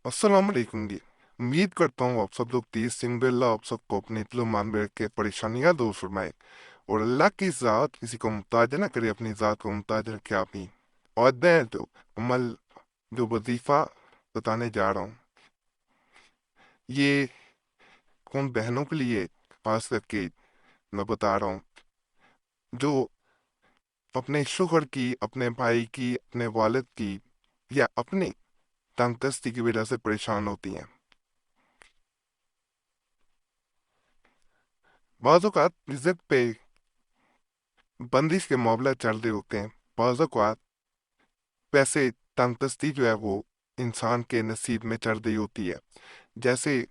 अस्सलाम वालेकुम जी। उम्मीद करता हूँ आप सब लोग तीस सिंगल्ला आप सबको अपने दिलो मान में रख के परेशानियां दूर फरमाए और अल्लाह की ज़ात किसी को मुहताज ना करे, अपनी ज़ात को मुहताज रखे आपी। और मैं जो अमल जो वजीफ़ा बताने जा रहा हूँ, ये उन बहनों के लिए खास करके मैं बता रहा हूँ जो अपने शुगर की, अपने भाई की, अपने वालिद की या अपनी तंगदस्ती की वजह से परेशान होती हैं। बाज़ औक़ात रिज़्क़ पे बंदिश के मामला चल रहे होते हैं। बाज़ औक़ात पैसे तंगदस्ती जो है वो इंसान के नसीब में चढ़ रही होती है। जैसे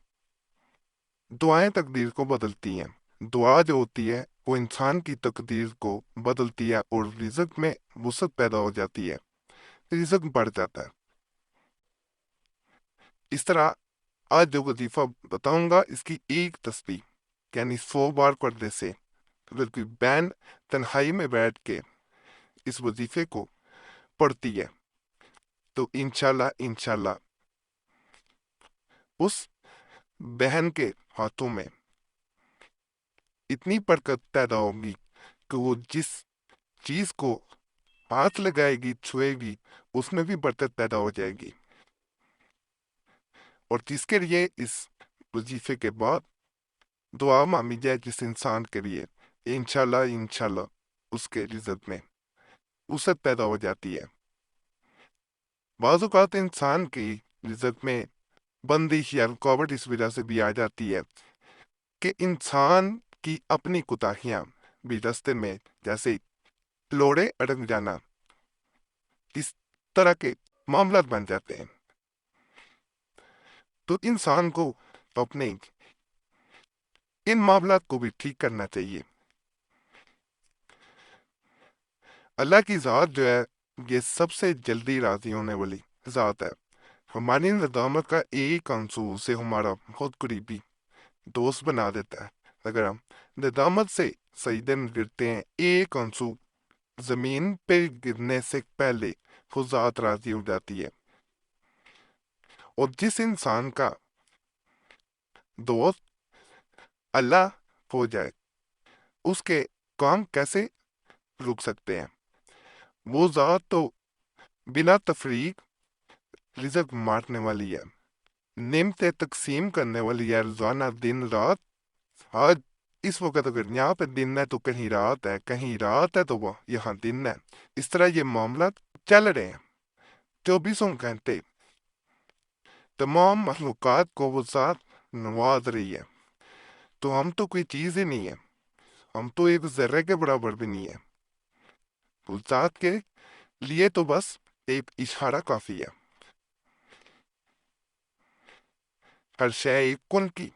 दुआएं तकदीर को बदलती हैं। दुआ जो होती है वो इंसान की तकदीर को बदलती है और रिज़्क़ में वुसअत पैदा हो जाती है, रिज़्क़ बढ़ जाता है। इस तरह आज जो वजीफा बताऊंगा इसकी एक तस्बीह यानी 100 बार पढ़ने से अगर कोई बैंड तन्हाई में बैठ के इस वजीफे को पढ़ती है तो इंशाल्लाह इंशाल्लाह उस बहन के हाथों में इतनी बरकत पैदा होगी कि वो जिस चीज को हाथ लगाएगी, छुएगी, उसमें भी बरकत पैदा हो जाएगी। और जिसके लिए इस वजीफे के बाद दुआ मांगी जाए जिस इंसान के लिए, इंशाल्लाह इंशाल्लाह उसके रिज़्क़ में वसअत पैदा हो जाती है। बाज़ औक़ात इंसान की रिज़्क़ में बंदिश या रुकावट इस वजह से भी आ जाती है कि इंसान की अपनी कोताहियां भी रास्ते में, जैसे लोड़े अड़क जाना, इस तरह के मामला बन जाते हैं। तो इंसान को अपने इन मामला को भी ठीक करना चाहिए। अल्लाह की ज़ात जो है ये सबसे जल्दी राज़ी होने वाली ज़ात है। हमारी नदामत का एक आंसू से हमारा बहुत करीबी दोस्त बना देता है। अगर हम नदामत से सजदे में गिरते हैं, एक आंसू जमीन पे गिरने से पहले वो ज़ात राज़ी हो जाती है। और जिस इंसान का दोस्त अल्लाह हो जाए उसके काम कैसे रुक सकते हैं। वो ज़ात तो बिना तफरीक रिज़्क़ मारने वाली है, नेमतें तकसीम करने वाली है रोज़ाना दिन रात। आज इस वक्त अगर यहाँ पे दिन है तो कहीं रात है, कहीं रात है तो वह यहाँ दिन है। इस तरह ये मामला चल रहे हैं 24 घंटे। तमाम मखलूक़ात को वो ज़ात नवाज रही है। तो हम तो कोई चीज़ ही नहीं है, हम तो एक ज़र्रे के बराबर भी नहीं है। उस ज़ात के लिए तो बस एक इशारा काफ़ी है। हर शय कुन की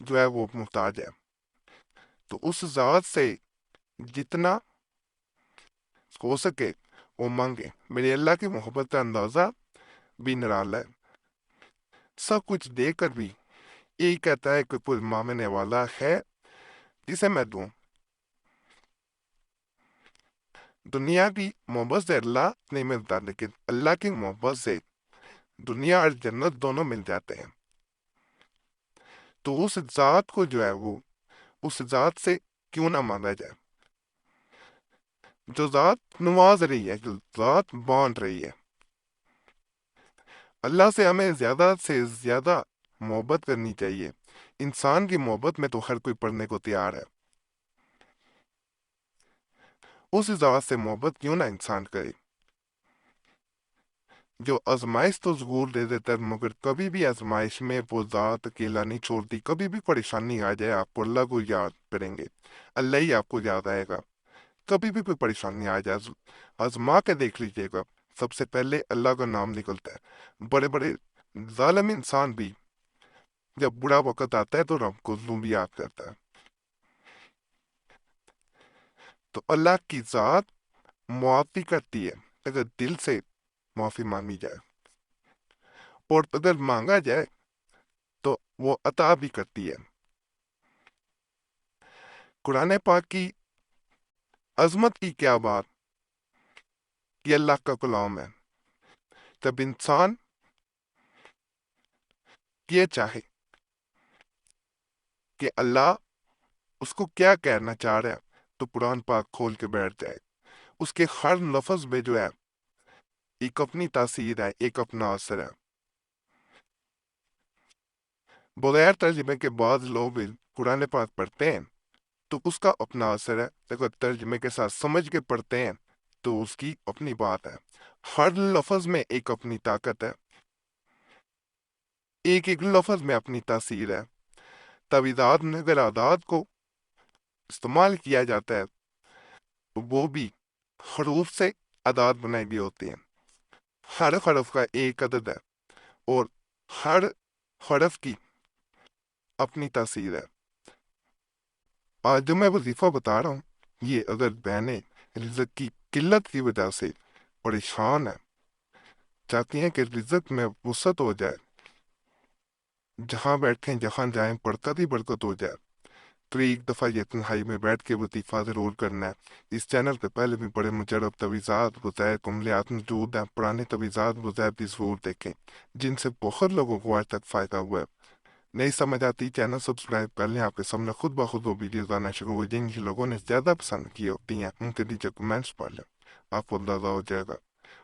जो है वो मुहताज है। तो उस ज़ात से जितना हो सके वो मांगे। मेरे अल्लाह की मोहब्बत का अंदाज़ा भी निराला है। सब कुछ देकर भी यही कहता है कि कोई मांगने वाला है जिसे मैं दूं। दुनिया की मोहब्बत से अल्लाह नहीं मिलता, लेकिन अल्लाह की मोहब्बत से दुनिया और जन्नत दोनों मिल जाते हैं। तो उस ज़ात को जो है वो उस ज़ात से क्यों ना मांगा जाए जो ज़ात नवाज रही है, जो ज़ात बांट रही है। अल्लाह से ज्यादा मोहब्बत करनी चाहिए। इंसान की मोहब्बत में तो हर कोई पढ़ने को तैयार है। उस ज़ात से मोहब्बत क्यों ना इंसान करे जो आजमाइश तो जरूर दे देता है, मगर कभी भी आजमाइश में वो ज़ात अकेला नहीं छोड़ती। कभी भी परेशानी आ जाए आपको अल्लाह को याद करेंगे, अल्लाह ही आपको याद आएगा। कभी भी कोई परेशानी आ जाए आजमा के देख लीजिएगा, सबसे पहले अल्लाह का नाम निकलता है। बड़े बड़े जालिम इंसान भी जब बुरा वक्त आता है तो रब को जुल्म भी याद करता है। तो अल्लाह की ज़ात मुआफ़ी करती है अगर दिल से माफ़ी मांगी जाए, और अगर मांगा जाए तो वो अता भी करती है। कुरान पाक की अजमत की क्या बात, ये अल्लाह का कलाम है। जब इंसान یہ چاہے کہ اللہ اس کو کیا کہنا چاہ رہا ہے تو قرآن پاک کھول کے بیٹھ جائے. اس کے ہر لفظ میں جو ہے ایک اپنی تاثیر ہے، ایک اپنا اثر ہے. بغیر ترجمے کے بعض لوگ بھی قرآن پاک پڑھتے ہیں تو اس کا اپنا اثر ہے، اگر ترجمے کے ساتھ سمجھ کے پڑھتے ہیں تو اس کی اپنی بات ہے. ہر لفظ میں ایک اپنی طاقت ہے، ایک ایک لفظ میں اپنی تاثیر ہے. تویدات میں اگر اعداد کو استعمال کیا جاتا ہے تو وہ بھی حروف سے اعداد بنائے گئے ہوتے ہیں. ہر حرف کا ایک عدد ہے اور ہر حرف کی اپنی تاثیر ہے. آج جو میں وظیفہ بتا رہا ہوں یہ اگر بہنیں رزق کی قلت کی وجہ سے پریشان ہیں، چاہتی ہیں کہ رزق میں وسعت ہو جائے، جہاں بیٹھیں جہاں جائیں برکت ہی برکت ہو جائے، تو ایک دفعہ یہ تنہائی میں بیٹھ کے وظیفہ ضرور کرنا ہے. اس چینل پہ پہلے بھی بڑے مجرب تویزات وظائف کملیات موجود ہیں، پرانے تویزات وظائف بھی ضرور دیکھیں جن سے بہت لوگوں کو آج تک فائدہ ہوا ہے. نہیں سمجھ آتی چینل سبسکرائب کر لیں، آپ کے سامنے خود بخود وہ ویڈیوز آنا شروع ہو جن کی لوگوں نے زیادہ پسند کی ہوتی ہیں ان کے نیچے کمنٹس پڑھ لیں، آپ کو اندازہ ہو جائے گا.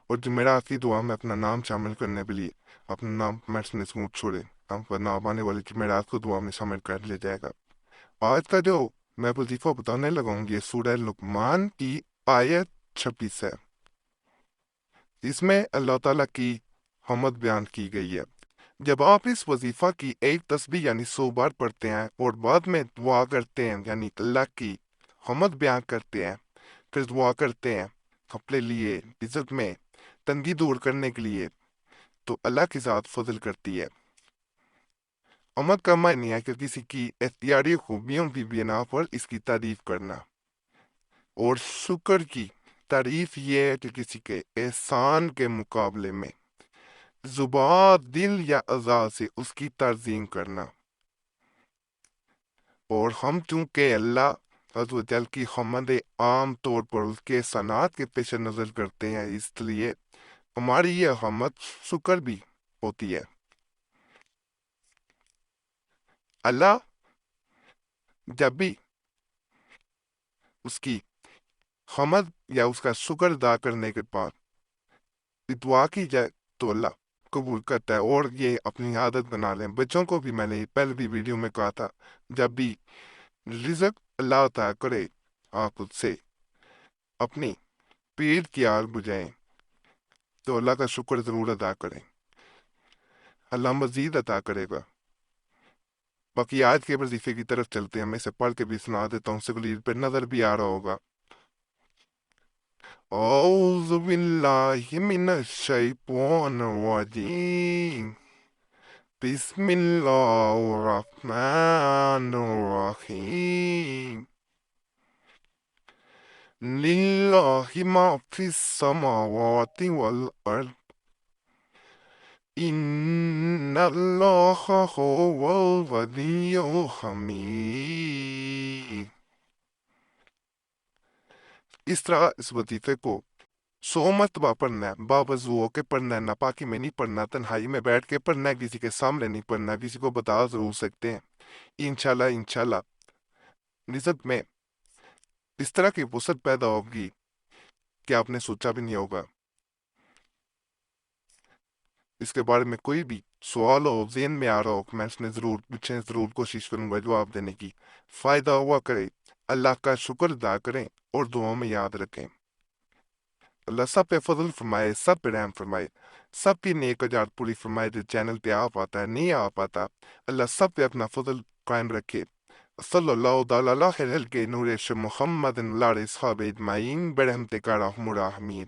اور جو میرا آخری دعا میں اپنا نام شامل کرنے کے لیے اپنا نام کمنٹس میں ضرور چھوڑیں، آپ کا نام آنے والی جمعرات کو دعا میں شامل کر لیا جائے گا. آج کا جو میں وظیفہ بتانے لگا ہوں یہ سورہ لقمان کی آیت 26 ہے. اس میں اللہ تعالیٰ کی حمد بیان کی گئی ہے. جب آپ اس وظیفہ کی ایک تسبیح یعنی 100 بار پڑھتے ہیں اور بعد میں دعا کرتے ہیں یعنی اللہ کی حمد بیان کرتے ہیں، پھر دعا کرتے ہیں اپنے لیے عزت میں تنگی دور کرنے کے لیے، تو اللہ کی ذات فضل کرتی ہے. حمد کا معنی ہے کہ کسی کی اختیاری خوبیوں کی بنا پر اس کی تعریف کرنا، اور شکر کی تعریف یہ ہے کہ کسی کے احسان کے مقابلے میں زبان، دل یا اعضاء سے اس کی تعظیم کرنا. اور ہم چونکہ اللہ عز و جل کی حمد عام طور پر اس کے احسانات کے پیش نظر کرتے ہیں، اس لیے ہماری یہ حمد شکر بھی ہوتی ہے. اللہ جب بھی اس کی حمد یا اس کا شکر ادا کرنے کے بعد دعا کی جائے تو اللہ قبول کرتا ہے. اور یہ اپنی عادت بنا لیں. بچوں کو بھی میں نے پہلے بھی ویڈیو میں کہا تھا، جب بھی رزق اللہ عطا کرے آپ اس سے اپنی پیٹ کی آگ بجھائیں تو اللہ کا شکر ضرور ادا کریں، اللہ مزید عطا کرے گا. باقی آج کے وظیفے کی طرف چلتے ہیں، میں اسے پڑھ کے بھی سنا دیتا ہوں، سکرین پہ نظر بھی آ رہا ہوگا. اعوذ باللہ من الشیطان الرجیم، بسم اللہ الرحمن الرحیم. للہ ما فی السماوات والارض ان اللہ هو الغنی الحمید. اس طرح اس وظیفے کو 100 مرتبہ پڑھنا ہے، باوضو ہو کے پڑھنا ہے، ناپاکی میں نہیں پڑھنا، تنہائی میں بیٹھ کے پڑھنا ہے، کسی کے سامنے نہیں پڑھنا. کسی کو بتا ضرور سکتے ہیں. انشاءاللہ رزق میں اس طرح کی وسعت پیدا ہوگی کہ آپ نے سوچا بھی نہیں ہوگا. اس کے بارے میں کوئی بھی سوال ہو، ذہن میں آ رہا ہو، کمنٹس میں ضرور پوچھیں، ضرور کوشش کروں گا جواب دینے کی. فائدہ ہوا کرے، اللہ کا شکر ادا کریں اور دعاؤں میں یاد رکھیں. اللہ سب پہ فضل فرمائے، سب پہ رحم فرمائے، سب کی نیک اجار پوری فرمائے. جو چینل پہ آ پاتا ہے نہیں آ پاتا، اللہ سب پہ اپنا فضل قائم رکھے. صلی اللہ تعالی علیہ نور محمد علیہ اصحاب اجمعین برحمتک یا ارحم الراحمین.